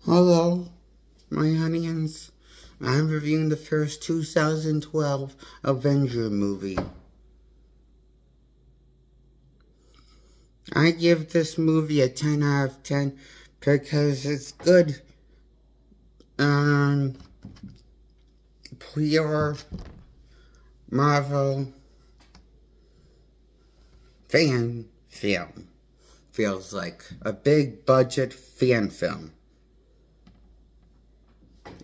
Hello, my audience. I'm reviewing the first 2012 Avengers movie. I give this movie a 10 out of 10 because it's good. Pure Marvel fan film. Feels like a big budget fan film.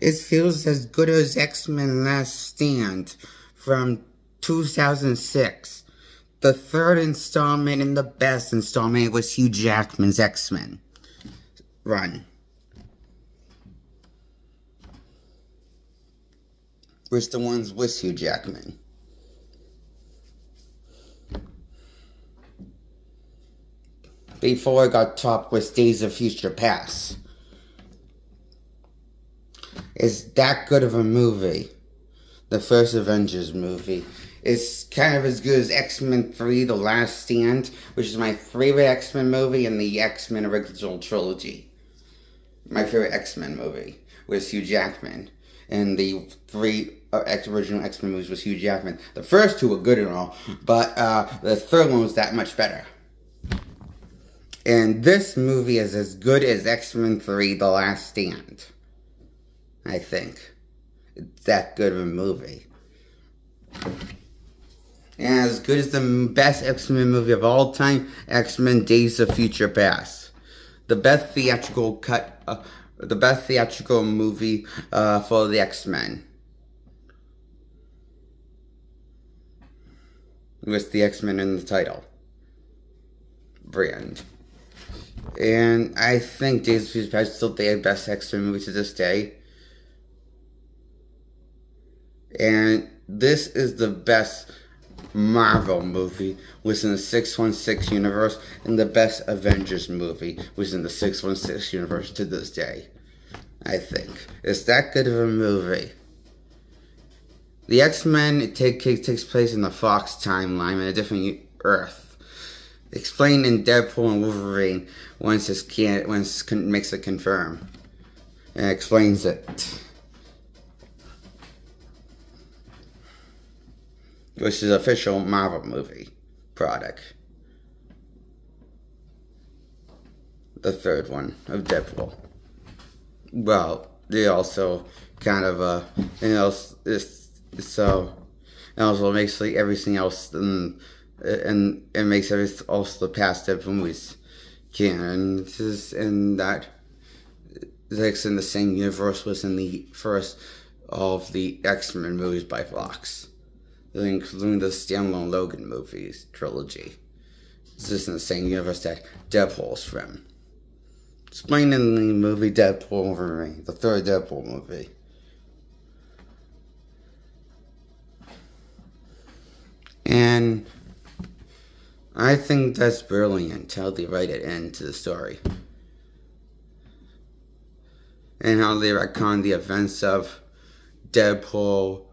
It feels as good as X-Men Last Stand from 2006. The third installment and the best installment was Hugh Jackman's X-Men run. Which the ones with Hugh Jackman. Before it got topped with Days of Future Past. It's that good of a movie. The first Avengers movie. It's kind of as good as X-Men 3, The Last Stand, which is my favorite X-Men movie in the X-Men original trilogy. My favorite X-Men movie was Hugh Jackman. And the three original X-Men movies was Hugh Jackman. The first two were good and all, but the third one was that much better. And this movie is as good as X-Men 3, The Last Stand. I think. It's that good of a movie. And as good as the best X-Men movie of all time, X-Men Days of Future Past. The best theatrical movie for the X-Men. With the X-Men in the title. Brand. And I think Days of Future Past is still the best X-Men movie to this day. And this is the best Marvel movie within the 616 universe, and the best Avengers movie within the 616 universe to this day. I think. It's that good of a movie. The X-Men takes place in the Fox timeline in a different Earth. Explained in Deadpool and Wolverine once makes it confirm. And explains it. Which is official Marvel movie product. The third one of Deadpool. Well, they also kind of it also makes like everything else and it makes everything also the past Deadpool movies canon. And that it's in the same universe was in the first of the X-Men movies by Fox. Including the standalone Logan movies trilogy. It's just in the same universe that Deadpool's from. Explained in the movie Deadpool Wolverine, the third Deadpool movie. And I think that's brilliant how they write it into the story. And how they retcon the events of Deadpool,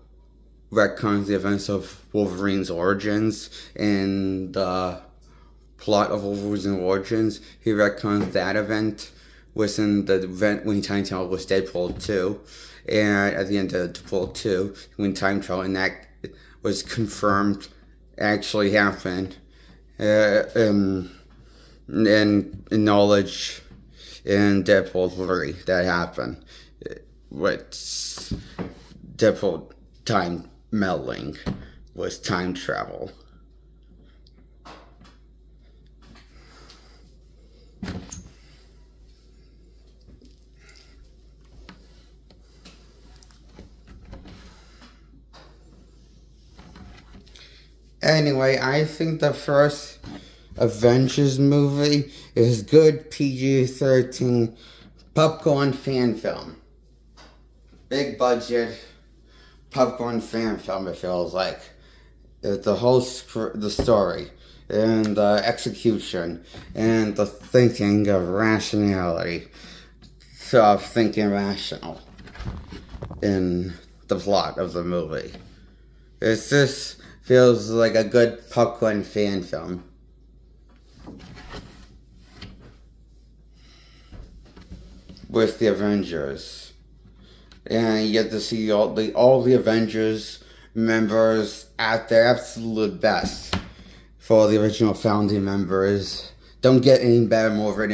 retcons the events of Wolverine's origins and the plot of Wolverine's origins. He retcons that event within the event when he time traveled was Deadpool 2. And at the end of Deadpool 2, when time travel and that was confirmed actually happened. And knowledge in Deadpool 3 that happened. What Deadpool time melding was time travel. Anyway, I think the first Avengers movie is good PG-13 popcorn fan film. Big budget popcorn fan film, it feels like. The whole the story and the execution and the thinking of rationality of thinking rational in the plot of the movie. It's just feels like a good popcorn fan film. with the Avengers. And you get to see all the Avengers members at their absolute best for the original founding members. Don't get any better movie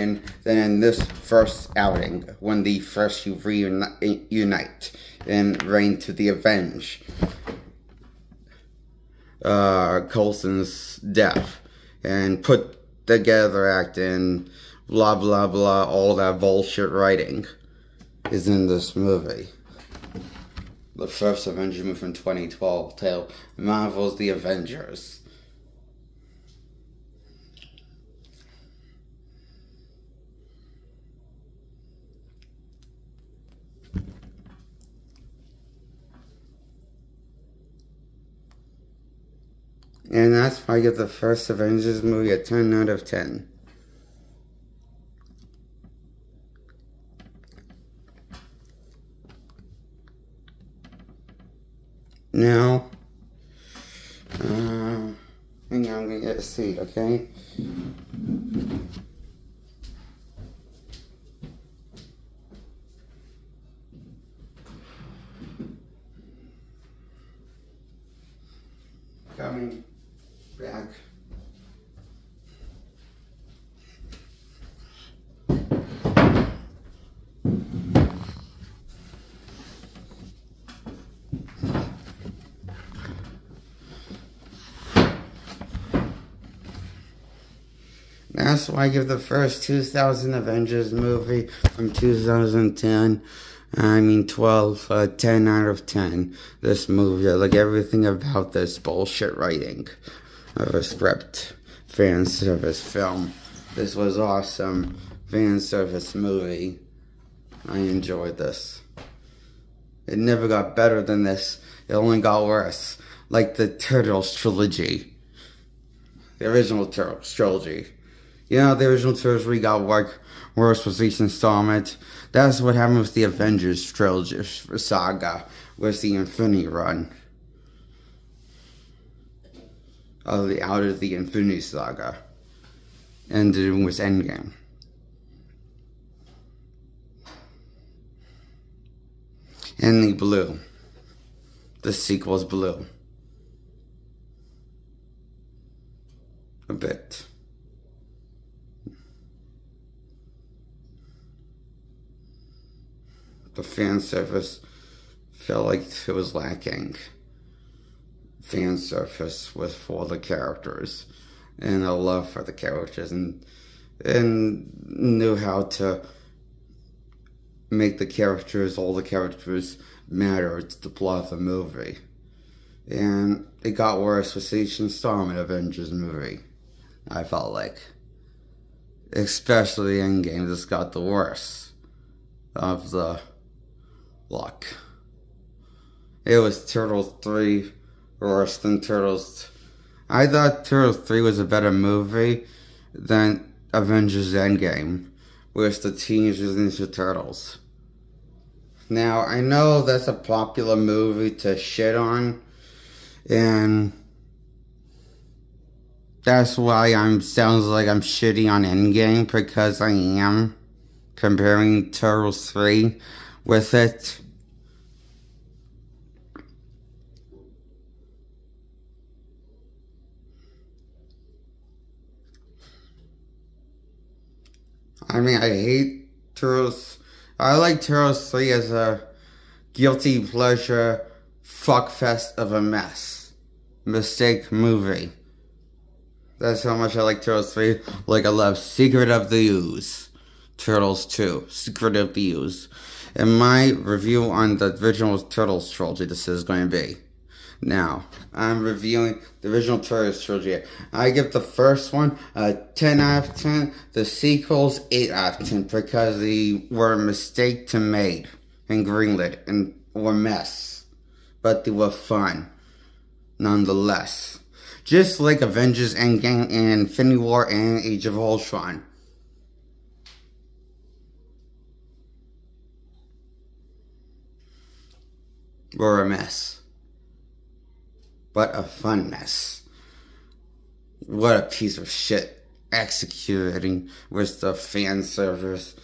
than in this first outing, when the first reunite and reign to the avenge Coulson's death and put together act and blah blah blah, all that bullshit writing is in this movie. The first Avengers movie from 2012 titled Marvel's The Avengers. And that's why I give the first Avengers movie a 10 out of 10. Now, hang on, I'm gonna get a seat, okay? Coming back. That's why I give the first 2000 Avengers movie from 2010, 12, 10 out of 10. This movie, I like everything about this bullshit writing of a script, fan service film. This was awesome fan service movie. I enjoyed this. It never got better than this. It only got worse. Like the Turtles trilogy. The original Turtles trilogy. You know, the original trilogy got worse with each installment. That's what happened with the Avengers trilogy saga, with the Infinity Run. Out of the Infinity Saga. Ended with Endgame. And the blue. The sequel's blue. A bit. The fan service felt like it was lacking. Fan service was for the characters and a love for the characters, and knew how to make all the characters matter to the plot of the movie. And it got worse with each installment of Avengers movie, I felt like. Especially Endgame just got the worst of the luck. It was Turtles 3 worse than Turtles. I thought Turtles 3 was a better movie than Avengers Endgame with the Teenage Mutant Ninja Turtles. Now, I know that's a popular movie to shit on, and that's why sounds like I'm shitting on Endgame, because I am comparing Turtles 3 with it. I hate Turtles. I like Turtles 3 as a guilty pleasure fuckfest of a mistake movie. That's how much I like Turtles 3. Like I love Secret of the Ooze. Turtles 2, Secret of the Ooze. And my review on the original Turtles trilogy, this is going to be. Now, I'm reviewing the original Turtles trilogy. I give the first one a 10 out of 10. The sequels, 8 out of 10. Because they were a mistake to make and greenlit and were a mess. But they were fun, nonetheless. Just like Avengers Endgame and Infinity War and Age of Ultron. Were a mess. But a fun mess. What a piece of shit executing with the fan service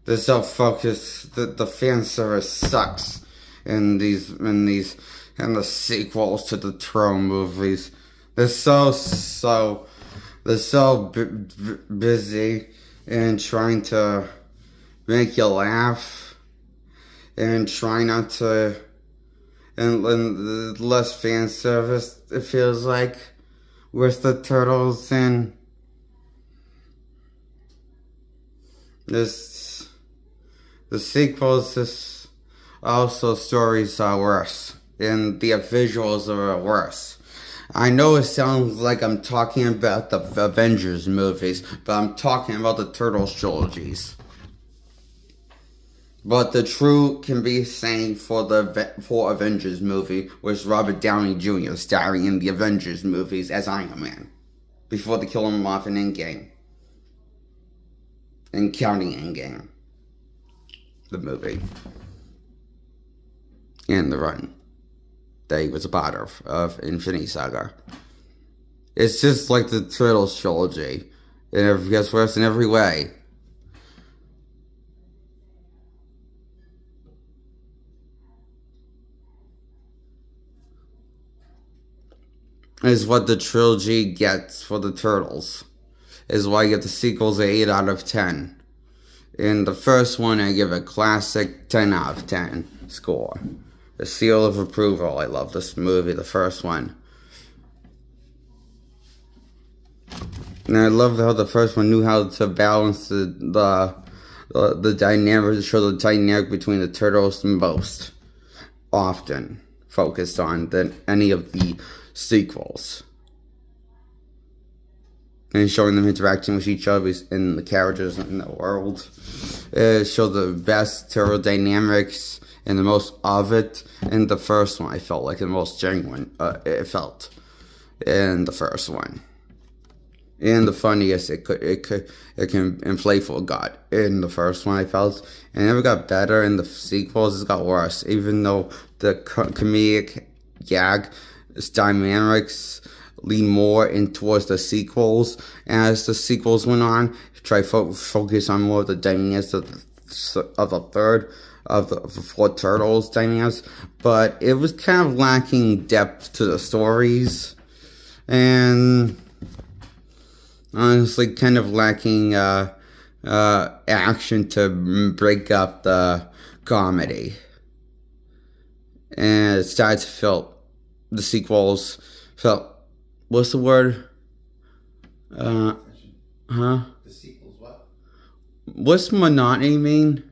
they're so focused. The fan service sucks in the sequels to the Turtle movies. They're so busy in trying to make you laugh and try not to, and less fan service, it feels like, with the Turtles. And the sequels, also stories are worse, and the visuals are worse. I know it sounds like I'm talking about the Avengers movies, but I'm talking about the Turtles trilogies. But the true can be saying for Avengers movie was Robert Downey Jr. starring in the Avengers movies as Iron Man, before they kill him off in Endgame. And counting Endgame. The movie. And the run that he was a part of Infinity Saga. It's just like the Turtles trilogy. It gets worse in every way. Is what the trilogy gets for the Turtles. Is why I give the sequels an 8 out of 10. In the first one, I give a classic 10 out of 10 score. The seal of approval. I love this movie, the first one. And I love how the first one knew how to balance the dynamic, to show the dynamic between the Turtles most often focused on than any of the sequels. And showing them interacting with each other and the characters in the world. It showed the best turtle dynamics and the most of it in the first one. I felt like the most genuine it felt in the first one. And the funniest it can and playful got in the first one, I felt. And it never got better in the sequels. It got worse. Even though the comedic gag dynamics lean more in towards the sequels as the sequels went on. Try focus on more of the dynamics of the four Turtles dynamics, but it was kind of lacking depth to the stories, and honestly kind of lacking action to break up the comedy. And it started to feel, the sequels felt, what's the word? The sequels, what? What's monotony mean?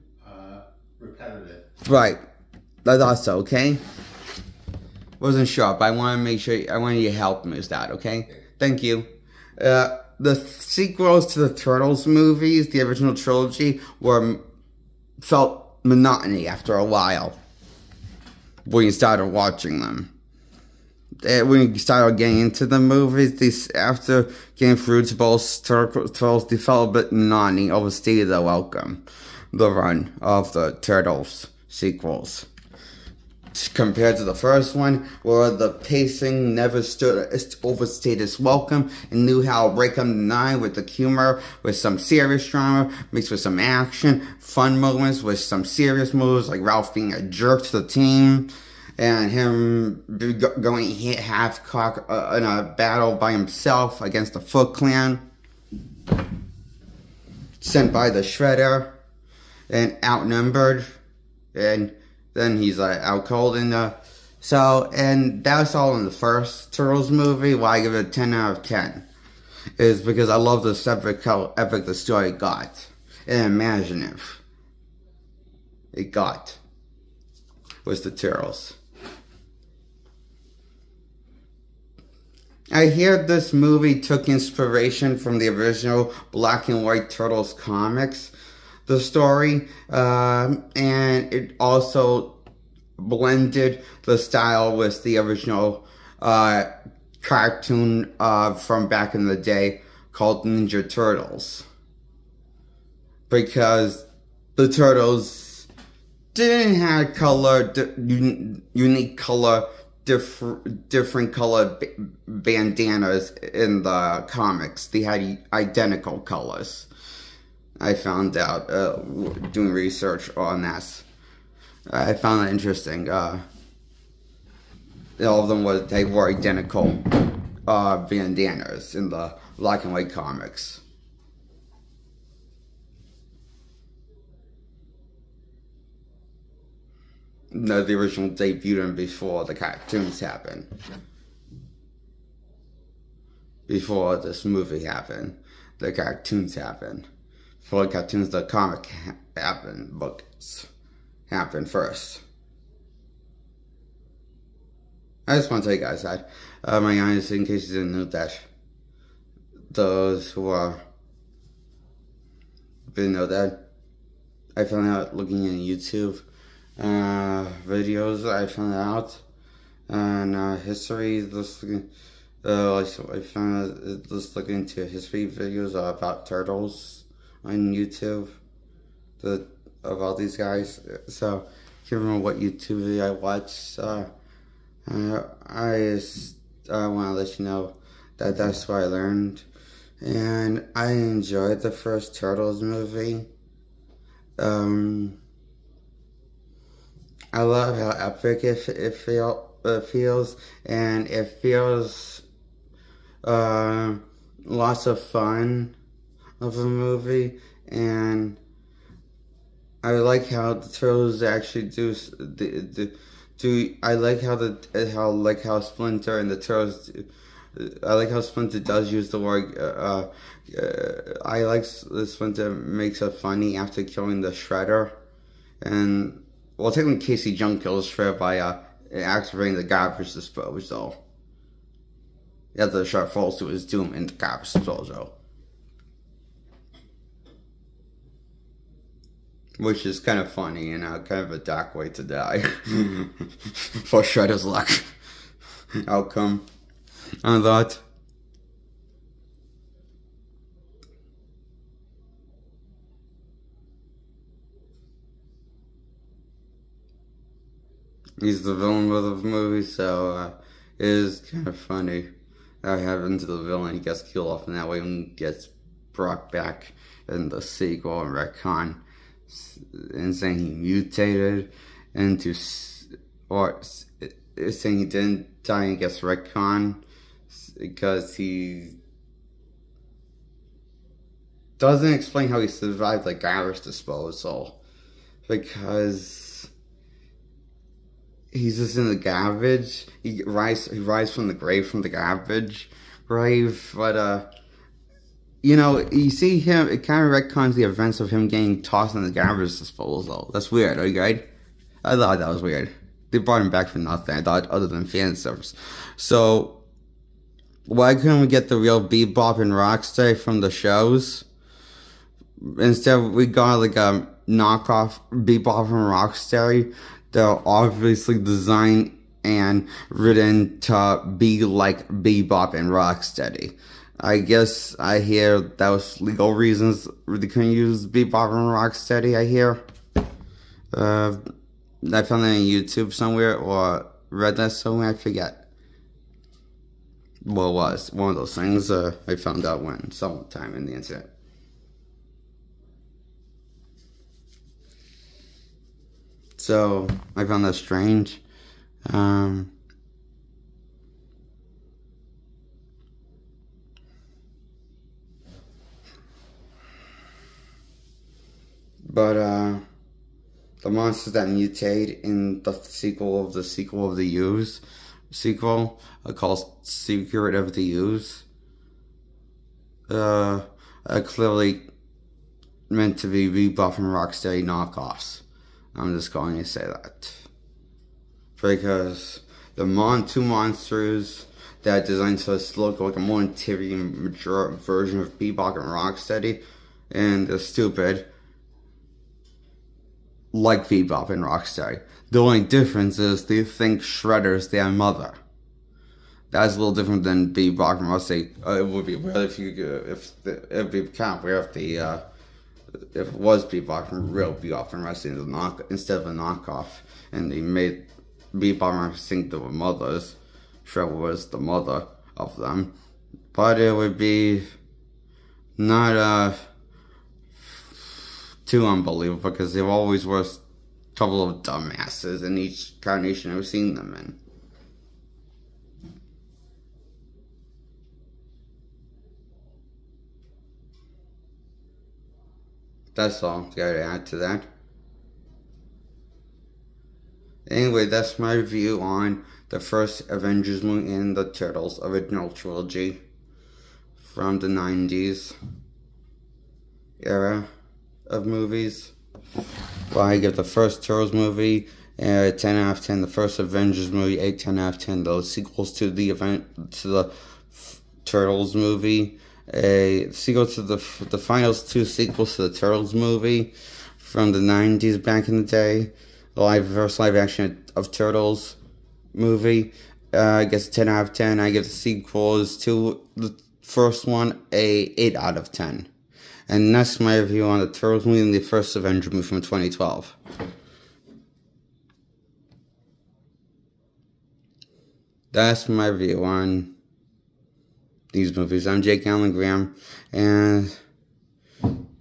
Repetitive. Right. I thought so, okay? Wasn't sure, but I want to make sure, I wanted you to help me with that, okay? Thank you. The sequels to the Turtles movies, the original trilogy, felt monotony after a while. When you started watching them. When you started getting into the movies, after getting through to both Turtles, they felt a bit monotony, overstayed their welcome. The run of the Turtles sequels. Compared to the first one, where the pacing never overstayed its welcome, and knew how to break them the line with the humor, with some serious drama, mixed with some action, fun moments, with some serious moves, like Ralph being a jerk to the team, and him going half-cock in a battle by himself against the Foot Clan, sent by the Shredder, and outnumbered, and then he's out cold, and and that's all in the first Turtles movie. Why I give it a 10 out of 10 is because I love the epic the story got, and imaginative it got was the Turtles. I hear this movie took inspiration from the original black and white Turtles comics, the story, and it also blended the style with the original cartoon from back in the day called Ninja Turtles. Because the Turtles didn't have unique color, different color bandanas in the comics. They had identical colors. I found out doing research on that. I found that interesting. All of them they were identical bandanas in the black and white comics. No, the original debuted them before the cartoons happened. Before this movie happened, the cartoons happened. Before the cartoons, the comic happened. Books happened first. I just want to tell you guys that, my honest, in case you didn't know that, those who didn't know that, I found out looking in YouTube videos. I found out and history. Just looking, I found out just looking into history videos about turtles on YouTube. Of all these guys. So, I can't remember what YouTube video I watched. I want to let you know that that's what I learned, and I enjoyed the first Turtles movie. I love how epic it feels, and it feels lots of fun of a movie, and I like how the Turtles actually do. I like how Splinter and the Turtles. I like how Splinter does use the word. I like Splinter makes it funny after killing the Shredder, and well, technically Casey Jones kills Shredder by activating the garbage disposal. After the Shredder falls to his doom in the garbage disposal, which is kind of funny and kind of a dark way to die for Shredder's luck outcome. I thought. He's the villain of the movie, so it is kind of funny that happens to the villain. He gets killed off in that way and gets brought back in the sequel and retcon, and saying he mutated into, or saying he didn't die and gets retcon because he doesn't explain how he survived the garbage disposal, because he's just in the garbage. He rise from the grave, from the garbage grave, but you know, you see him, it kind of retcons the events of him getting tossed in the garbage disposal. That's weird, right? I thought that was weird. They brought him back for nothing, I thought, other than fan service. So, why couldn't we get the real Bebop and Rocksteady from the shows? Instead, we got like a knockoff Bebop and Rocksteady. They're obviously designed and written to be like Bebop and Rocksteady. I guess I hear that was legal reasons they couldn't use Bebop and Rocksteady, I hear. I found that on YouTube somewhere, or read that somewhere, I forget. Well, it was one of those things I found out when sometime in the internet. So, I found that strange. But, the monsters that mutate in the sequel of the U's sequel, called Secret of the U's, are clearly meant to be Bebop and Rocksteady knockoffs. I'm just going to say that. Because the two monsters that are designed to look like a more interior, mature version of Bebop and Rocksteady, and they're stupid, like Bebop and Rocksteady. The only difference is they think Shredder's their mother. That's a little different than Bebop and Rocksteady. It would be weird it'd be kind of weird if it was Bebop and real Bebop and Rocksteady instead of a knockoff, and they made Bebop and Rocksteady think they were mothers. Shredder was the mother of them, but it would be not too unbelievable because they've always were a couple of dumbasses in each carnation I've seen them in. That's all I gotta add to that. Anyway, that's my review on the first Avengers movie and the Turtles original trilogy from the 90s era of movies. Well, I give the first Turtles movie 10 out of 10. The first Avengers movie 8/10 out of 10. The sequels to the Turtles movie, a sequel to the final two sequels to the Turtles movie from the 90s back in the day. The live action of Turtles movie. I guess 10 out of 10. I give the sequels to the first one a 8 out of 10. And that's my review on the Turtles movie and the first Avenger movie from 2012. That's my review on these movies. I'm Jake Allen Graham, and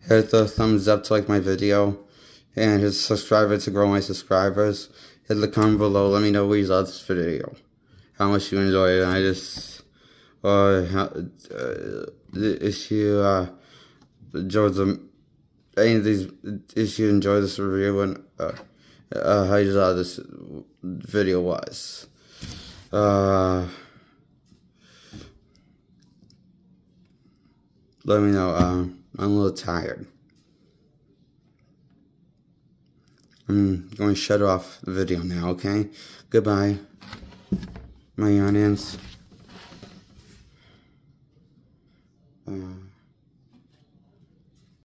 hit the thumbs up to like my video, and hit subscribe to grow my subscribers. Hit the comment below, let me know what you thought of this video, how much you enjoyed it. I just, if you enjoyed any of these, if you enjoyed this review and how you thought this video was. Let me know. I'm a little tired. I'm going to shut off the video now, okay? Goodbye, my audience.